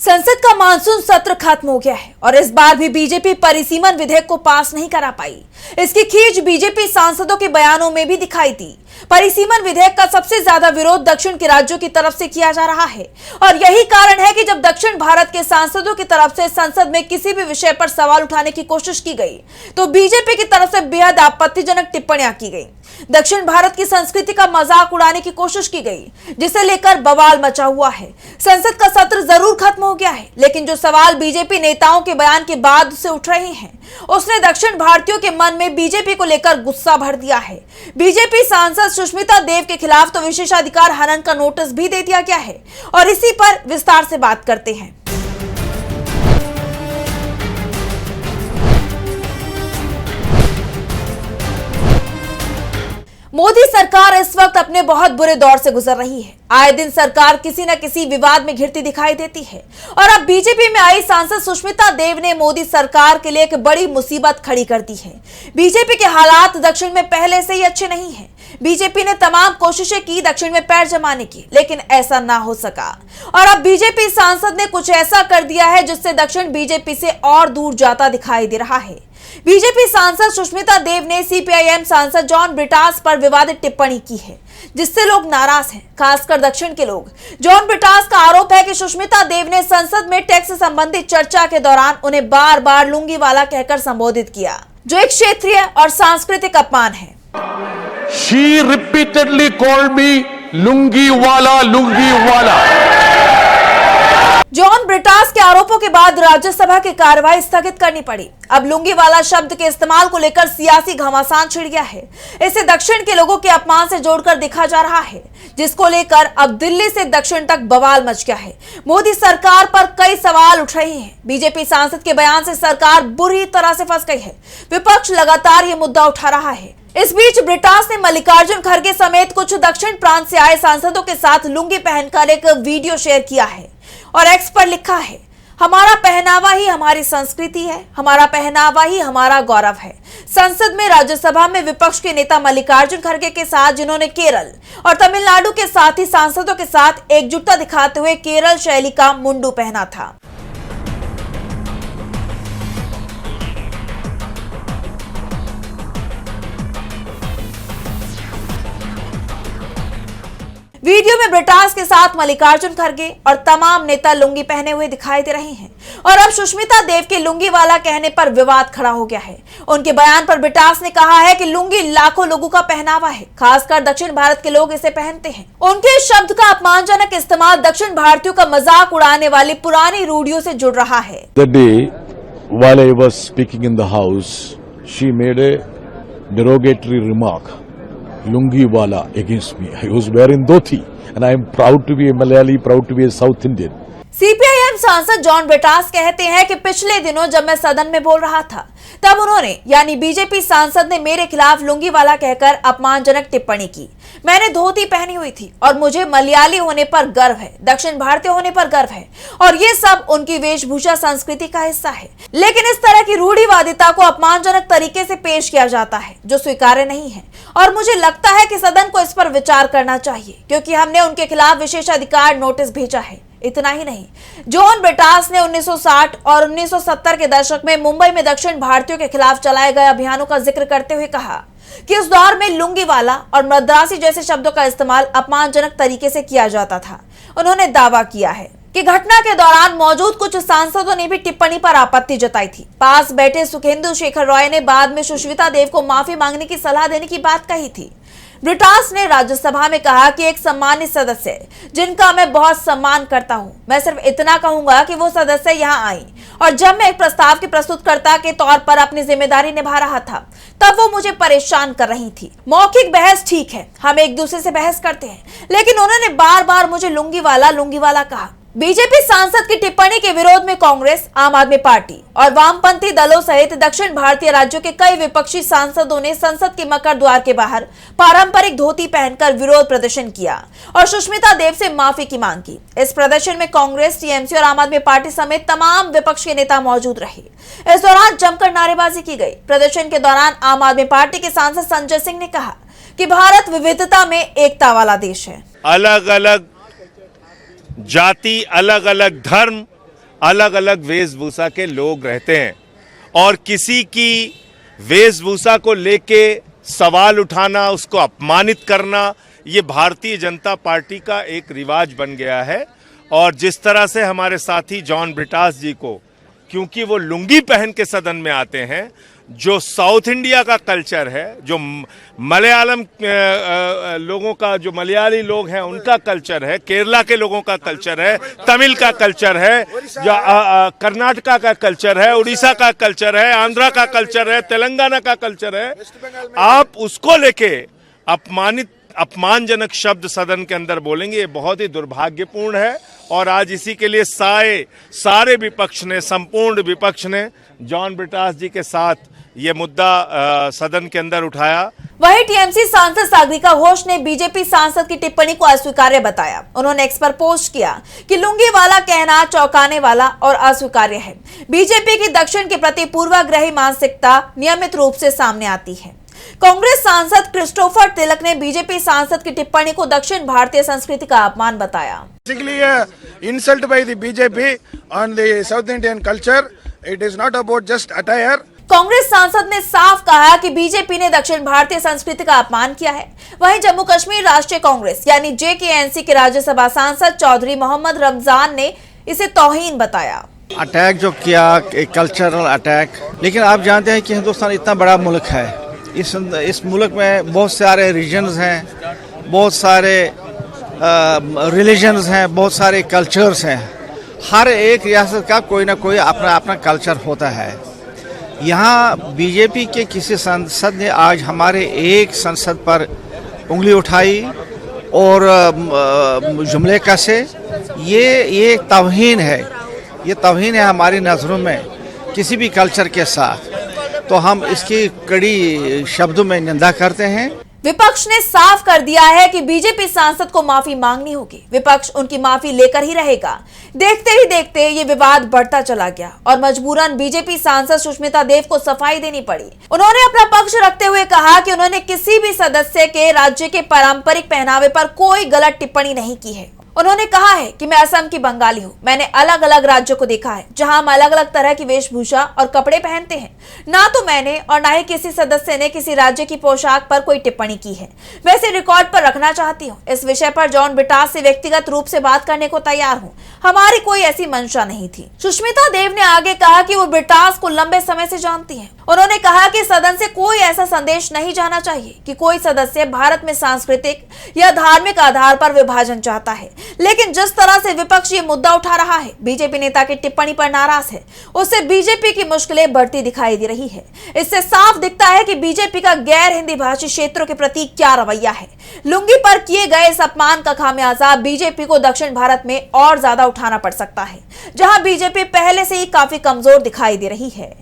संसद का मानसून सत्र खत्म हो गया है और इस बार भी बीजेपी परिसीमन विधेयक को पास नहीं करा पाई। इसकी खींच बीजेपी सांसदों के बयानों में भी दिखाई दी। परिसीमन विधेयक का सबसे ज्यादा विरोध दक्षिण के राज्यों की तरफ से किया जा रहा है और यही कारण है कि जब दक्षिण भारत के सांसदों की तरफ से संसद में किसी भी विषय पर सवाल उठाने की कोशिश की गई तो बीजेपी की तरफ से बेहद आपत्तिजनक टिप्पणियां की गई। दक्षिण भारत की संस्कृति का मजाक उड़ाने की कोशिश की गई, जिसे लेकर बवाल मचा हुआ है। संसद का सत्र जरूर खत्म हो गया है, लेकिन जो सवाल बीजेपी नेताओं के बयान के बाद से उठ रहे हैं उसने दक्षिण भारतीयों के मन में बीजेपी को लेकर गुस्सा भर दिया है। बीजेपी सांसद सुष्मिता देव के खिलाफ तो विशेषाधिकार हनन का नोटिस भी दे दिया गया है और इसी पर विस्तार से बात करते हैं। मोदी सरकार इस वक्त अपने बहुत बुरे दौर से गुजर रही है। आए दिन सरकार किसी न किसी विवाद में घिरती दिखाई देती है और अब बीजेपी में आई सांसद सुष्मिता देव ने मोदी सरकार के लिए एक बड़ी मुसीबत खड़ी कर दी है। बीजेपी के हालात दक्षिण में पहले से ही अच्छे नहीं हैं। बीजेपी ने तमाम कोशिशें की दक्षिण में पैर जमाने की, लेकिन ऐसा ना हो सका और अब बीजेपी सांसद ने कुछ ऐसा कर दिया है जिससे दक्षिण बीजेपी से और दूर जाता दिखाई दे रहा है। बीजेपी सांसद सुष्मिता देव ने सीपीआईएम सांसद जॉन ब्रिटास पर विवादित टिप्पणी की है, जिससे लोग नाराज हैं, खासकर दक्षिण के लोग। जॉन ब्रिटास का आरोप है कि सुष्मिता देव ने संसद में टैक्स संबंधित चर्चा के दौरान उन्हें बार बार लुंगी वाला कहकर संबोधित किया, जो एक क्षेत्रीय और सांस्कृतिक अपमान है। She repeatedly called me lungi वाला, लुंगी वाला। जॉन ब्रिटास के आरोपों के बाद राज्यसभा की कार्रवाई स्थगित करनी पड़ी। अब लुंगी वाला शब्द के इस्तेमाल को लेकर सियासी घमासान छिड़ गया है। इसे दक्षिण के लोगों के अपमान से जोड़कर देखा जा रहा है, जिसको लेकर अब दिल्ली से दक्षिण तक बवाल मच गया है। मोदी सरकार पर कई सवाल उठ रहे हैं। बीजेपी सांसद के बयान से सरकार बुरी तरह से फंस गई है। विपक्ष लगातार ये मुद्दा उठा रहा है। इस बीच ब्रिटास ने मल्लिकार्जुन खड़गे समेत कुछ दक्षिण प्रांत से आए सांसदों के साथ लुंगी पहनकर एक वीडियो शेयर किया है और एक्स पर लिखा है, हमारा पहनावा ही हमारी संस्कृति है, हमारा पहनावा ही हमारा गौरव है। संसद में राज्यसभा में विपक्ष के नेता मल्लिकार्जुन खड़गे के साथ, जिन्होंने केरल और तमिलनाडु के साथ ही सांसदों के साथ एकजुटता दिखाते हुए केरल शैली का मुंडू पहना था। वीडियो में ब्रिटास के साथ मल्लिकार्जुन खड़गे और तमाम नेता लुंगी पहने हुए दिखाई दे रहे हैं और अब सुष्मिता देव के लुंगी वाला कहने पर विवाद खड़ा हो गया है। उनके बयान पर ब्रिटास ने कहा है कि लुंगी लाखों लोगों का पहनावा है, खासकर दक्षिण भारत के लोग इसे पहनते हैं। उनके इस शब्द का अपमानजनक इस्तेमाल दक्षिण भारतीयों का मजाक उड़ाने वाली पुरानी रूढ़ियों से जुड़ रहा है। The day while I was speaking in the house, she made a derogatory remark. Lungi wala against me. I was wearing dhoti and I am proud to be a Malayali, proud to be a South Indian. CPIM सांसद John Brittas कहते हैं कि पिछले दिनों जब मैं सदन में बोल रहा था तब उन्होंने यानी बीजेपी सांसद ने मेरे खिलाफ लुंगी वाला कहकर अपमानजनक टिप्पणी की। मैंने धोती पहनी हुई थी और मुझे मलयाली होने पर गर्व है, दक्षिण भारतीय होने पर गर्व है और ये सब उनकी वेशभूषा संस्कृति का हिस्सा है। लेकिन इस तरह की रूढ़िवादिता को अपमानजनक तरीके से पेश किया जाता है जो स्वीकार्य नहीं है और मुझे लगता है कि सदन को इस पर विचार करना चाहिए, क्योंकि हमने उनके खिलाफ विशेषाधिकार नोटिस भेजा है। इतना ही नहीं, जॉन ब्रिटास ने 1960 और 1970 के दशक में मुंबई में दक्षिण भारतीयों के खिलाफ चलाए गए अभियानों का जिक्र करते हुए कहा कि उस दौर में लुंगी वाला और मद्रासी जैसे शब्दों का इस्तेमाल अपमानजनक तरीके से किया जाता था। उन्होंने दावा किया है कि घटना के दौरान मौजूद कुछ सांसदों ने भी टिप्पणी पर आपत्ति जताई थी। पास बैठे सुखेंदु शेखर रॉय ने बाद में सुष्मिता देव को माफी मांगने की सलाह देने की बात कही थी। ब्रिटास ने राज्यसभा में कहा कि एक सम्मानित सदस्य जिनका मैं बहुत सम्मान करता हूं, मैं सिर्फ इतना कहूंगा कि वो सदस्य यहां आई और जब मैं एक प्रस्ताव के प्रस्तुतकर्ता के तौर पर अपनी जिम्मेदारी निभा रहा था तब वो मुझे परेशान कर रही थी। मौखिक बहस ठीक है, हम एक दूसरे से बहस करते हैं, लेकिन उन्होंने बार बार मुझे लुंगी वाला कहा। बीजेपी सांसद की टिप्पणी के विरोध में कांग्रेस, आम आदमी पार्टी और वामपंथी दलों सहित दक्षिण भारतीय राज्यों के कई विपक्षी सांसदों ने संसद के मकर द्वार के बाहर पारंपरिक धोती पहनकर विरोध प्रदर्शन किया और सुष्मिता देव से माफी की मांग की। इस प्रदर्शन में कांग्रेस, टीएमसी और आम आदमी पार्टी समेत तमाम विपक्ष के नेता मौजूद रहे। इस दौरान जमकर नारेबाजी की गई। प्रदर्शन के दौरान आम आदमी पार्टी के सांसद संजय सिंह ने कहा कि भारत विविधता में एकता वाला देश है। अलग अलग जाति, अलग अलग धर्म, अलग अलग वेशभूषा के लोग रहते हैं और किसी की वेशभूषा को लेके सवाल उठाना, उसको अपमानित करना, ये भारतीय जनता पार्टी का एक रिवाज बन गया है। और जिस तरह से हमारे साथी जॉन ब्रिटास जी को, क्योंकि वो लुंगी पहन के सदन में आते हैं, जो साउथ इंडिया का कल्चर है, जो मलयालम लोगों का, जो मलयाली लोग हैं उनका कल्चर है, केरला के लोगों का कल्चर है, तमिल का कल्चर है, कर्नाटका का कल्चर है, उड़ीसा का कल्चर है, आंध्रा का कल्चर है, तेलंगाना का कल्चर है, आप उसको लेके अपमानजनक शब्द सदन के अंदर बोलेंगे, ये बहुत ही दुर्भाग्यपूर्ण है। और आज इसी के लिए सारे विपक्ष ने, संपूर्ण विपक्ष ने जॉन ब्रिटास जी के साथ ये मुद्दा सदन के अंदर उठाया। वहीं टीएमसी सांसद सागरिका घोष ने बीजेपी सांसद की टिप्पणी को अस्वीकार्य बताया। उन्होंने एक्स पर पोस्ट किया कि लुंगी वाला कहना चौंकाने वाला और अस्वीकार्य है। बीजेपी की दक्षिण के प्रति पूर्वाग्रही मानसिकता नियमित रूप से सामने आती है। कांग्रेस सांसद क्रिस्टोफर तिलक ने बीजेपी सांसद की टिप्पणी को दक्षिण भारतीय संस्कृति का अपमान बताया। Insult by the BJP on the South Indian culture. It is not about just attire. Congress सांसद ने साफ कहा कि बीजेपी ने दक्षिण भारतीय संस्कृति का अपमान किया है। वहीं जम्मू कश्मीर राष्ट्रीय कांग्रेस यानी JKNC के राज्यसभा सांसद चौधरी मोहम्मद रमजान ने इसे तौहीन बताया। अटैक जो किया, एक कल्चरल अटैक, लेकिन आप जानते हैं कि हिंदुस्तान इतना बड़ा मुल्क है। इस मुल्क में बहुत सारे रीजन्स हैं, बहुत सारे रिलीजन्स हैं, बहुत सारे कल्चर्स हैं। हर एक रियासत का कोई ना कोई अपना अपना कल्चर होता है। यहाँ बीजेपी के किसी सांसद ने आज हमारे एक संसद पर उंगली उठाई और जुमले कसे, ये तौहीन है। ये तौहीन है हमारी नज़रों में किसी भी कल्चर के साथ। तो हम इसकी कड़ी शब्दों में निंदा करते हैं। विपक्ष ने साफ कर दिया है कि बीजेपी सांसद को माफी मांगनी होगी। विपक्ष उनकी माफी लेकर ही रहेगा। देखते ही देखते ये विवाद बढ़ता चला गया और मजबूरन बीजेपी सांसद सुष्मिता देव को सफाई देनी पड़ी। उन्होंने अपना पक्ष रखते हुए कहा कि उन्होंने किसी भी सदस्य के राज्य के पारंपरिक पहनावे पर कोई गलत टिप्पणी नहीं की है। उन्होंने कहा है कि मैं असम की बंगाली हूँ। मैंने अलग अलग राज्यों को देखा है जहां हम अलग अलग तरह की वेशभूषा और कपड़े पहनते हैं। ना तो मैंने और ना ही किसी सदस्य ने किसी राज्य की पोशाक पर कोई टिप्पणी की है। मैं इसे रिकॉर्ड पर रखना चाहती हूँ। इस विषय पर जॉन ब्रिटास से व्यक्तिगत रूप से बात करने को तैयार हूँ। हमारी कोई ऐसी मंशा नहीं थी। सुष्मिता देव ने आगे कहा कि वो ब्रिटास को लंबे समय से जानती हैं। उन्होंने कहा कि सदन से कोई ऐसा संदेश नहीं जाना चाहिए कि कोई सदस्य भारत में सांस्कृतिक या धार्मिक आधार पर विभाजन चाहता है। लेकिन जिस तरह से विपक्ष ये मुद्दा उठा रहा है, बीजेपी नेता की टिप्पणी पर नाराज है, उससे बीजेपी की मुश्किलें बढ़ती दिखाई दे रही है। इससे साफ दिखता है कि बीजेपी का गैर हिंदी भाषी क्षेत्रों के प्रति क्या रवैया है। लुंगी पर किए गए इस अपमान का खामियाजा बीजेपी को दक्षिण भारत में और ज्यादा उठाना पड़ सकता है, जहां बीजेपी पहले से ही काफी कमजोर दिखाई दे रही है।